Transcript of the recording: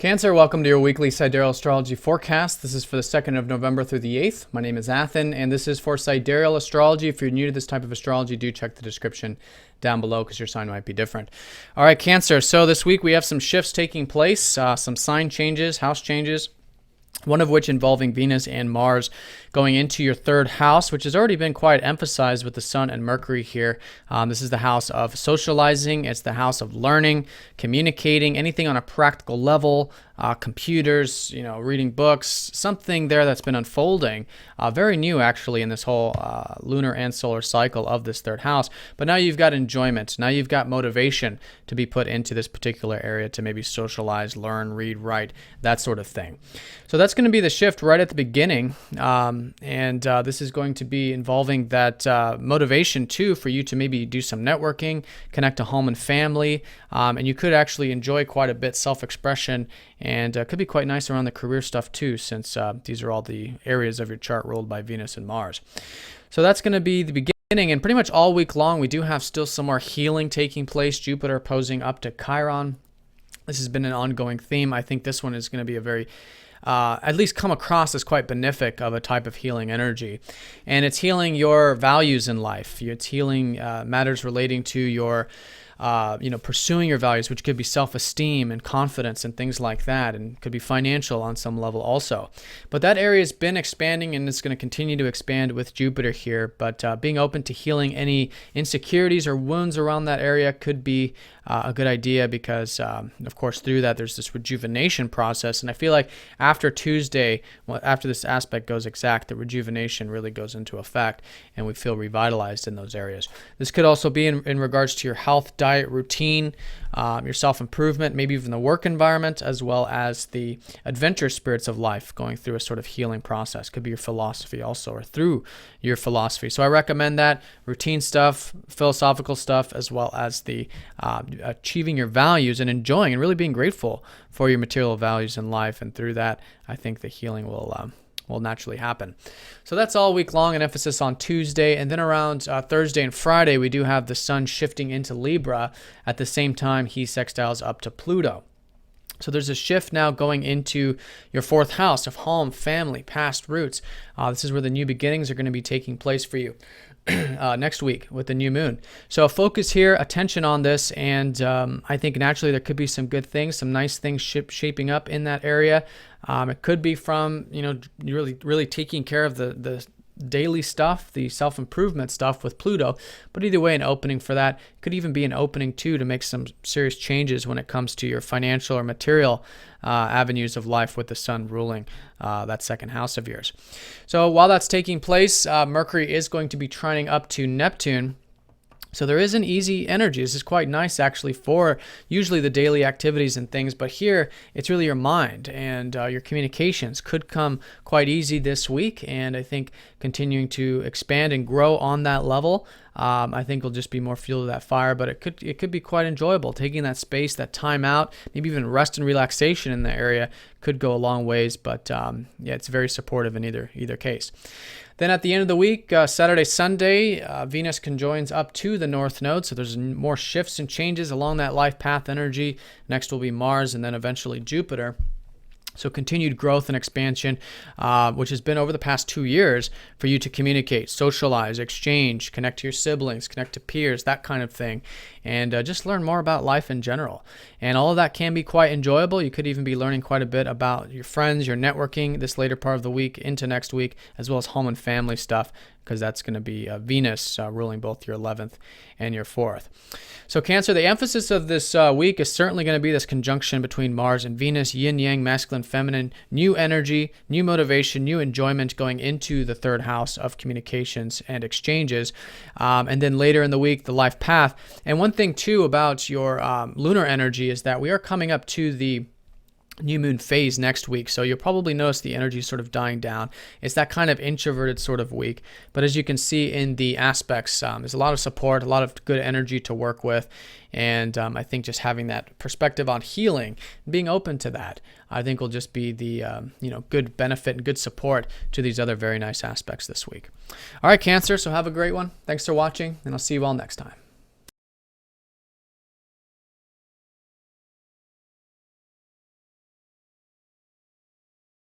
Cancer, welcome to your weekly Sidereal Astrology forecast. This is for the 2nd of November through the 8th. My name is Athen, and this is for Sidereal Astrology. If you're new to this type of astrology, do check the description down below because your sign might be different. All right, Cancer. So this week we have some shifts taking place, some sign changes, house changes, one of which involving Venus and Mars going into your third house, which has already been quite emphasized with the Sun and Mercury here. This is the house of socializing. It's the house of learning, communicating, anything on a practical level, computers, reading books, something there that's been unfolding. Very new, actually, in this whole lunar and solar cycle of this third house. But now you've got enjoyment. Now you've got motivation to be put into this particular area to maybe socialize, learn, read, write, that sort of thing. So that's going to be the shift right at the beginning. And this is going to be involving that motivation, too, for you to maybe do some networking, connect to home and family. And you could actually enjoy quite a bit self-expression, and could be quite nice around the career stuff, too, since these are all the areas of your chart ruled by Venus and Mars. So that's going to be the beginning. And pretty much all week long, we do have still some more healing taking place. Jupiter opposing up to Chiron. This has been an ongoing theme. I think this one is going to be a very at least come across as quite benefic of a type of healing energy. And it's healing your values in life. It's healing matters relating to your pursuing your values, which could be self-esteem and confidence and things like that, and could be financial on some level also. But that area has been expanding, and it's going to continue to expand with Jupiter here. But being open to healing any insecurities or wounds around that area could be a good idea because, of course, through that, there's this rejuvenation process. And I feel like after Tuesday, after this aspect goes exact, the rejuvenation really goes into effect, and we feel revitalized in those areas. This could also be in regards to your health, diet, routine, your self-improvement, maybe even the work environment, as well as the adventure spirits of life going through a sort of healing process. Could be your philosophy also, or through your philosophy. So I recommend that routine stuff, philosophical stuff, as well as the achieving your values and enjoying and really being grateful for your material values in life. And through that, I think the healing will naturally happen. So that's all week long, an emphasis on Tuesday. And then around Thursday and Friday, we do have the Sun shifting into Libra. At the same time, he sextiles up to Pluto. So there's a shift now going into your fourth house of home, family, past roots. This is where the new beginnings are going to be taking place for you. Next week with the new moon. So focus here, attention on this, and I think naturally there could be some good things, some nice things shaping up in that area. It could be from really taking care of the daily stuff, the self-improvement stuff with Pluto, but either way, an opening for that. Could even be an opening too to make some serious changes when it comes to your financial or material avenues of life with the Sun ruling that second house of yours. So while that's taking place, Mercury is going to be trining up to Neptune. So there is an easy energy. This is quite nice actually for usually the daily activities and things, but here it's really your mind and your communications could come quite easy this week, and I think continuing to expand and grow on that level, I think will just be more fuel to that fire, but it could be quite enjoyable. Taking that space, that time out, maybe even rest and relaxation in the area could go a long ways, but yeah, it's very supportive in either case. Then at the end of the week, Saturday, Sunday, Venus conjoins up to the North Node. So there's more shifts and changes along that life path energy. Next will be Mars and then eventually Jupiter. So continued growth and expansion, which has been over the past 2 years for you to communicate, socialize, exchange, connect to your siblings, connect to peers, that kind of thing, and just learn more about life in general. And all of that can be quite enjoyable. You could even be learning quite a bit about your friends, your networking this later part of the week into next week, as well as home and family stuff, because that's going to be Venus ruling both your 11th and your 4th. So Cancer, the emphasis of this week is certainly going to be this conjunction between Mars and Venus, yin-yang, masculine, feminine, new energy, new motivation, new enjoyment going into the third house of communications and exchanges. And then later in the week, the life path. And one thing too about your lunar energy is that we are coming up to the new moon phase next week, so you'll probably notice the energy sort of dying down. It's that kind of introverted sort of week, but as you can see in the aspects, there's a lot of support, a lot of good energy to work with, and I think just having that perspective on healing, being open to that, I think will just be the good benefit and good support to these other very nice aspects this week. All right, Cancer, so have a great one. Thanks for watching, and I'll see you all next time.